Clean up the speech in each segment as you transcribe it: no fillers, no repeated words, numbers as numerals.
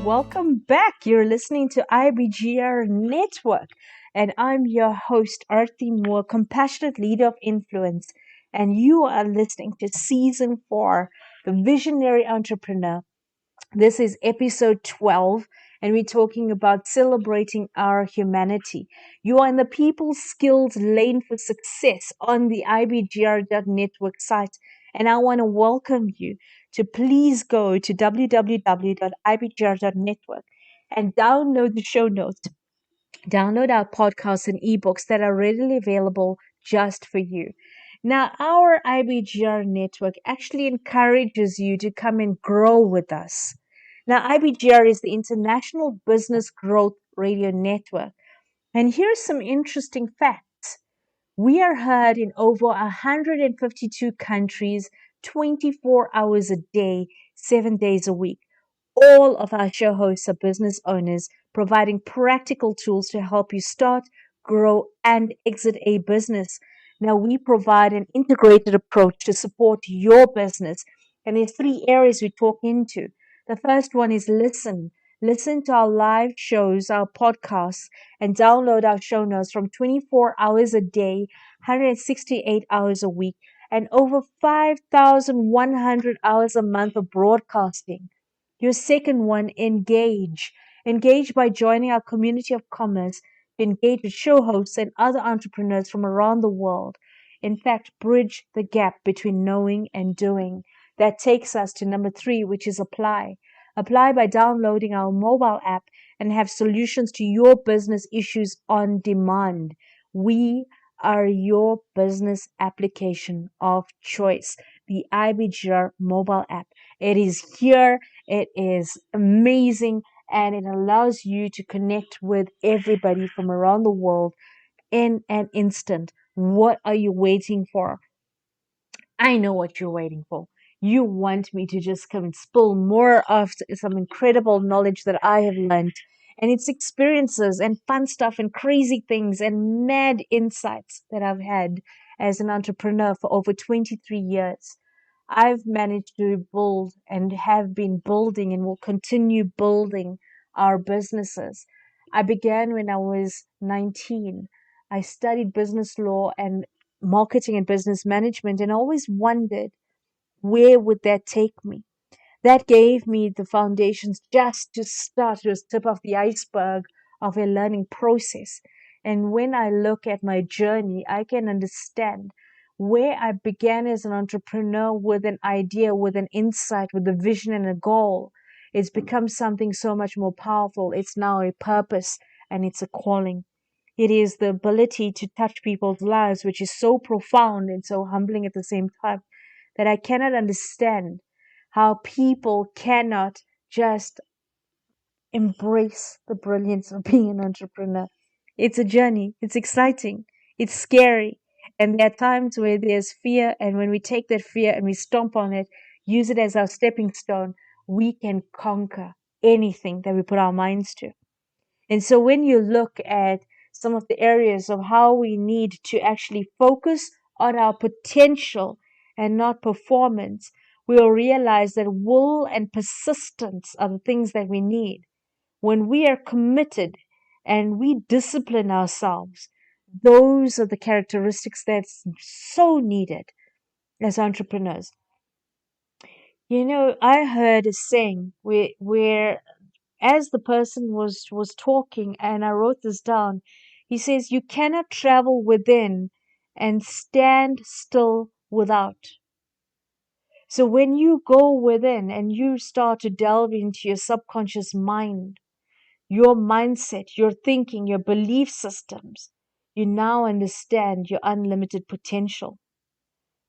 welcome back. You're listening to IBGR Network, and I'm your host, Arthie Moore, compassionate leader of influence. And you are listening to season 4, The Visionary Entrepreneur. This is episode 12, and we're talking about celebrating our humanity. You are in the People Skills Lane for Success on the IBGR.network site, and I want to welcome you to please go to www.ibgr.network and download the show notes. Download our podcasts and ebooks that are readily available just for you. Now, our IBGR network actually encourages you to come and grow with us. Now, IBGR is the International Business Growth Radio Network. And here's some interesting facts. We are heard in over 152 countries, 24 hours a day, 7 days a week. All of our show hosts are business owners, providing practical tools to help you start, grow, and exit a business. Now, we provide an integrated approach to support your business. And there's 3 areas we talk into. The first one is listen. Listen to our live shows, our podcasts, and download our show notes from 24 hours a day, 168 hours a week, and over 5,100 hours a month of broadcasting. Your second one, engage. Engage by joining our community of commerce to engage with show hosts and other entrepreneurs from around the world. In fact, bridge the gap between knowing and doing. That takes us to number 3, which is apply. Apply by downloading our mobile app and have solutions to your business issues on demand. We are your business application of choice, the IBGR mobile app. It is here. It is amazing, and it allows you to connect with everybody from around the world in an instant. What are you waiting for? I know what you're waiting for. You want me to just come and spill more of some incredible knowledge that I have learned, and it's experiences and fun stuff and crazy things and mad insights that I've had as an entrepreneur for over 23 years. I've managed to build and have been building and will continue building our businesses. I began when I was 19. I studied business law and marketing and business management, and I always wondered, where would that take me? That gave me the foundations just to start, to tip of the iceberg of a learning process. And when I look at my journey, I can understand where I began as an entrepreneur with an idea, with an insight, with a vision and a goal. It's become something so much more powerful. It's now a purpose and it's a calling. It is the ability to touch people's lives, which is so profound and so humbling at the same time that I cannot understand how people cannot just embrace the brilliance of being an entrepreneur. It's a journey. It's exciting. It's scary. And there are times where there's fear. And when we take that fear and we stomp on it, use it as our stepping stone, we can conquer anything that we put our minds to. And so when you look at some of the areas of how we need to actually focus on our potential and not performance, we'll realize that will and persistence are the things that we need. When we are committed and we discipline ourselves, those are the characteristics that's so needed as entrepreneurs. You know, I heard a saying where as the person was talking, and I wrote this down, he says, you cannot travel within and stand still without. So when you go within and you start to delve into your subconscious mind, your mindset, your thinking, your belief systems, you now understand your unlimited potential.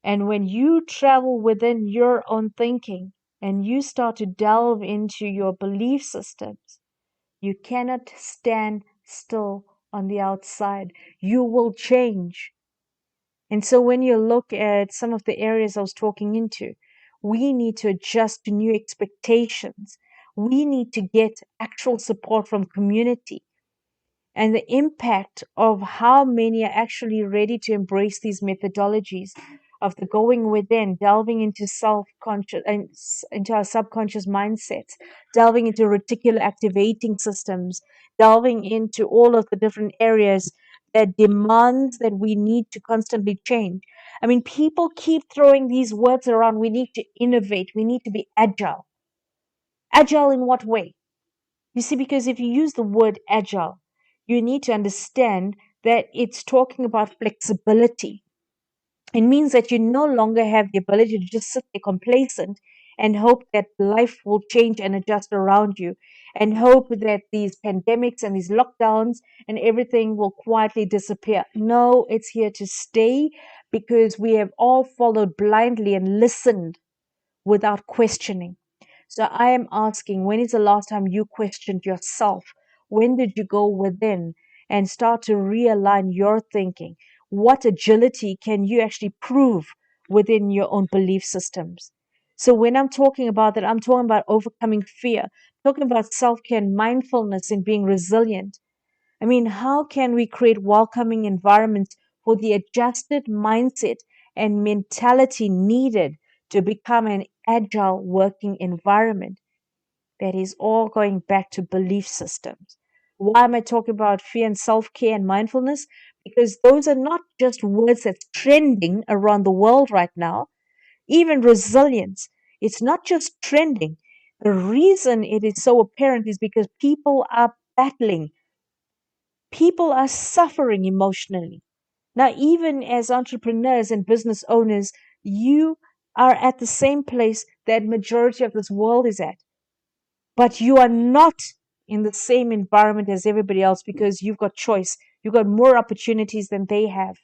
And when you travel within your own thinking and you start to delve into your belief systems, you cannot stand still on the outside. You will change. And so when you look at some of the areas I was talking into, we need to adjust to new expectations. We need to get actual support from community. And the impact of how many are actually ready to embrace these methodologies of the going within, delving into self-conscious and into our subconscious mindsets, delving into reticular activating systems, delving into all of the different areas that demands that we need to constantly change. I mean, people keep throwing these words around. We need to innovate. We need to be agile. Agile in what way? You see, because if you use the word agile, you need to understand that it's talking about flexibility. It means that you no longer have the ability to just sit there complacent and hope that life will change and adjust around you, and hope that these pandemics and these lockdowns and everything will quietly disappear. No, it's here to stay because we have all followed blindly and listened without questioning. So I am asking, when is the last time you questioned yourself? When did you go within and start to realign your thinking? What agility can you actually prove within your own belief systems? So when I'm talking about that, I'm talking about overcoming fear, talking about self-care and mindfulness and being resilient. I mean, how can we create welcoming environments for the adjusted mindset and mentality needed to become an agile working environment? That is all going back to belief systems. Why am I talking about fear and self care and mindfulness? Because those are not just words that's trending around the world right now. Even resilience, it's not just trending. The reason it is so apparent is because people are battling, people are suffering emotionally. Now, even as entrepreneurs and business owners, you are at the same place that majority of this world is at. But you are not in the same environment as everybody else because you've got choice. You've got more opportunities than they have.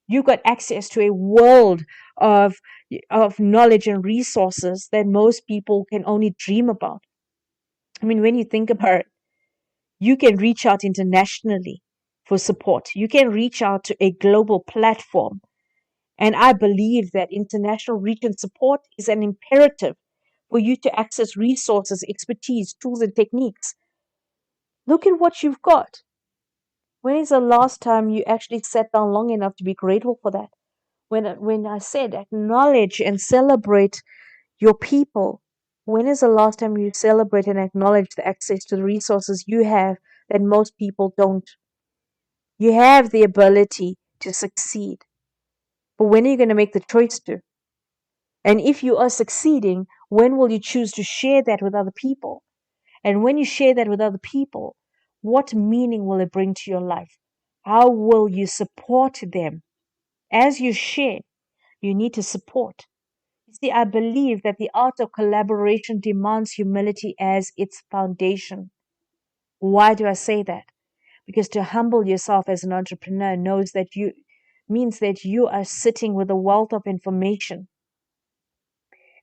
You've got access to a world of, of knowledge and resources that most people can only dream about. I mean, when you think about it, you can reach out internationally for support. You can reach out to a global platform. And I believe that international reach and support is an imperative for you to access resources, expertise, tools, and techniques. Look at what you've got. When is the last time you actually sat down long enough to be grateful for that? When I said acknowledge and celebrate your people, when is the last time you celebrate and acknowledge the access to the resources you have that most people don't? You have the ability to succeed, but when are you going to make the choice to? And if you are succeeding, when will you choose to share that with other people? And when you share that with other people, what meaning will it bring to your life? How will you support them? As you share, you need to support. You see, I believe that the art of collaboration demands humility as its foundation. Why do I say that? Because to humble yourself as an entrepreneur knows that you means that you are sitting with a wealth of information,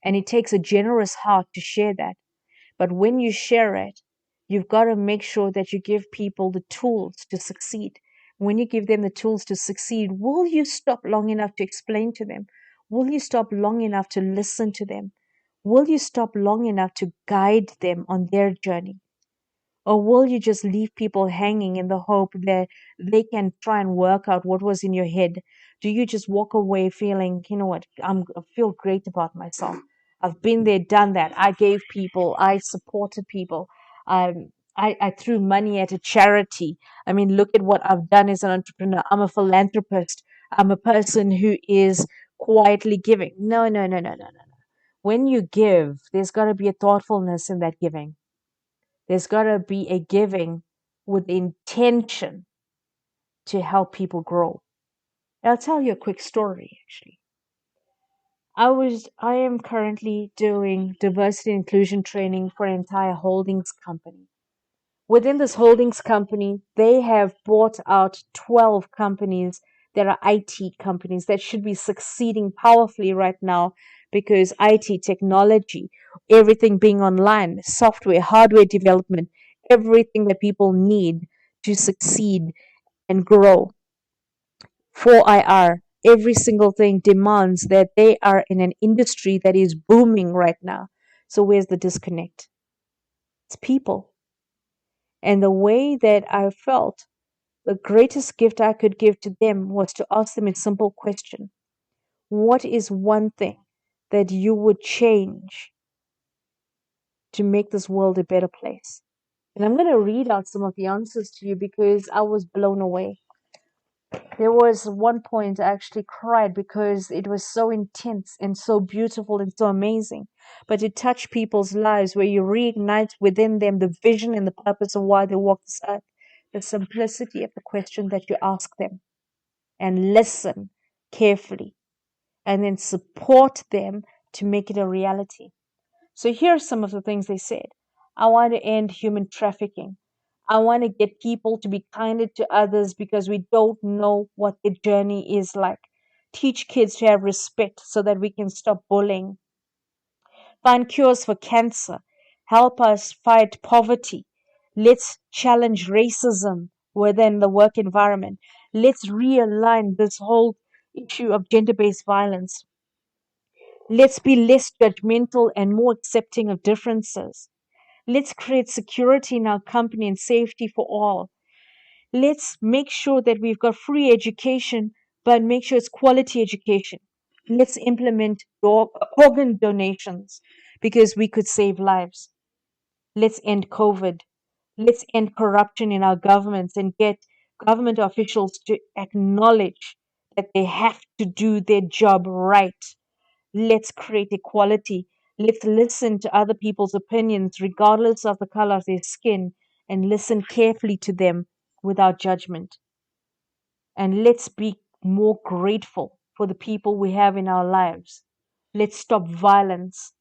and it takes a generous heart to share that. But when you share it, you've got to make sure that you give people the tools to succeed. When you give them the tools to succeed, will you stop long enough to explain to them? Will you stop long enough to listen to them? Will you stop long enough to guide them on their journey? Or will you just leave people hanging in the hope that they can try and work out what was in your head? Do you just walk away feeling, you know what, I feel great about myself. I've been there, done that. I gave people, I supported people. I threw money at a charity. I mean, look at what I've done as an entrepreneur. I'm a philanthropist. I'm a person who is quietly giving. No, no, no, no, no, no, no. When you give, there's got to be a thoughtfulness in that giving. There's got to be a giving with intention to help people grow. I'll tell you a quick story actually. I am currently doing diversity and inclusion training for an entire holdings company. Within this holdings company, they have bought out 12 companies that are IT companies that should be succeeding powerfully right now because IT technology, everything being online, software, hardware development, everything that people need to succeed and grow for IR, every single thing demands that they are in an industry that is booming right now. So where's the disconnect? It's people. And the way that I felt the greatest gift I could give to them was to ask them a simple question. What is one thing that you would change to make this world a better place? And I'm going to read out some of the answers to you because I was blown away. There was one point I actually cried because it was so intense and so beautiful and so amazing. But it touched people's lives where you reignite within them the vision and the purpose of why they walk this earth. The simplicity of the question that you ask them, and listen carefully, and then support them to make it a reality. So here are some of the things they said. I want to end human trafficking. I want to get people to be kinder to others because we don't know what the journey is like. Teach kids to have respect so that we can stop bullying. Find cures for cancer. Help us fight poverty. Let's challenge racism within the work environment. Let's realign this whole issue of gender-based violence. Let's be less judgmental and more accepting of differences. Let's create security in our company and safety for all. Let's make sure that we've got free education, but make sure it's quality education. Let's implement organ donations because we could save lives. Let's end COVID. Let's end corruption in our governments and get government officials to acknowledge that they have to do their job right. Let's create equality. Let's listen to other people's opinions, regardless of the color of their skin, and listen carefully to them without judgment. And let's be more grateful for the people we have in our lives. Let's stop violence.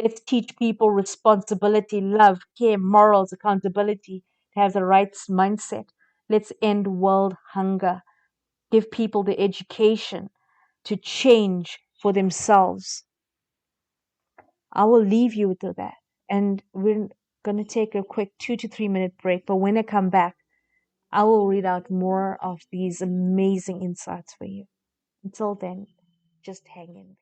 Let's teach people responsibility, love, care, morals, accountability, to have the right mindset. Let's end world hunger. Give people the education to change for themselves. I will leave you with that. And we're going to take a quick 2 to 3 minute break. But when I come back, I will read out more of these amazing insights for you. Until then, just hang in.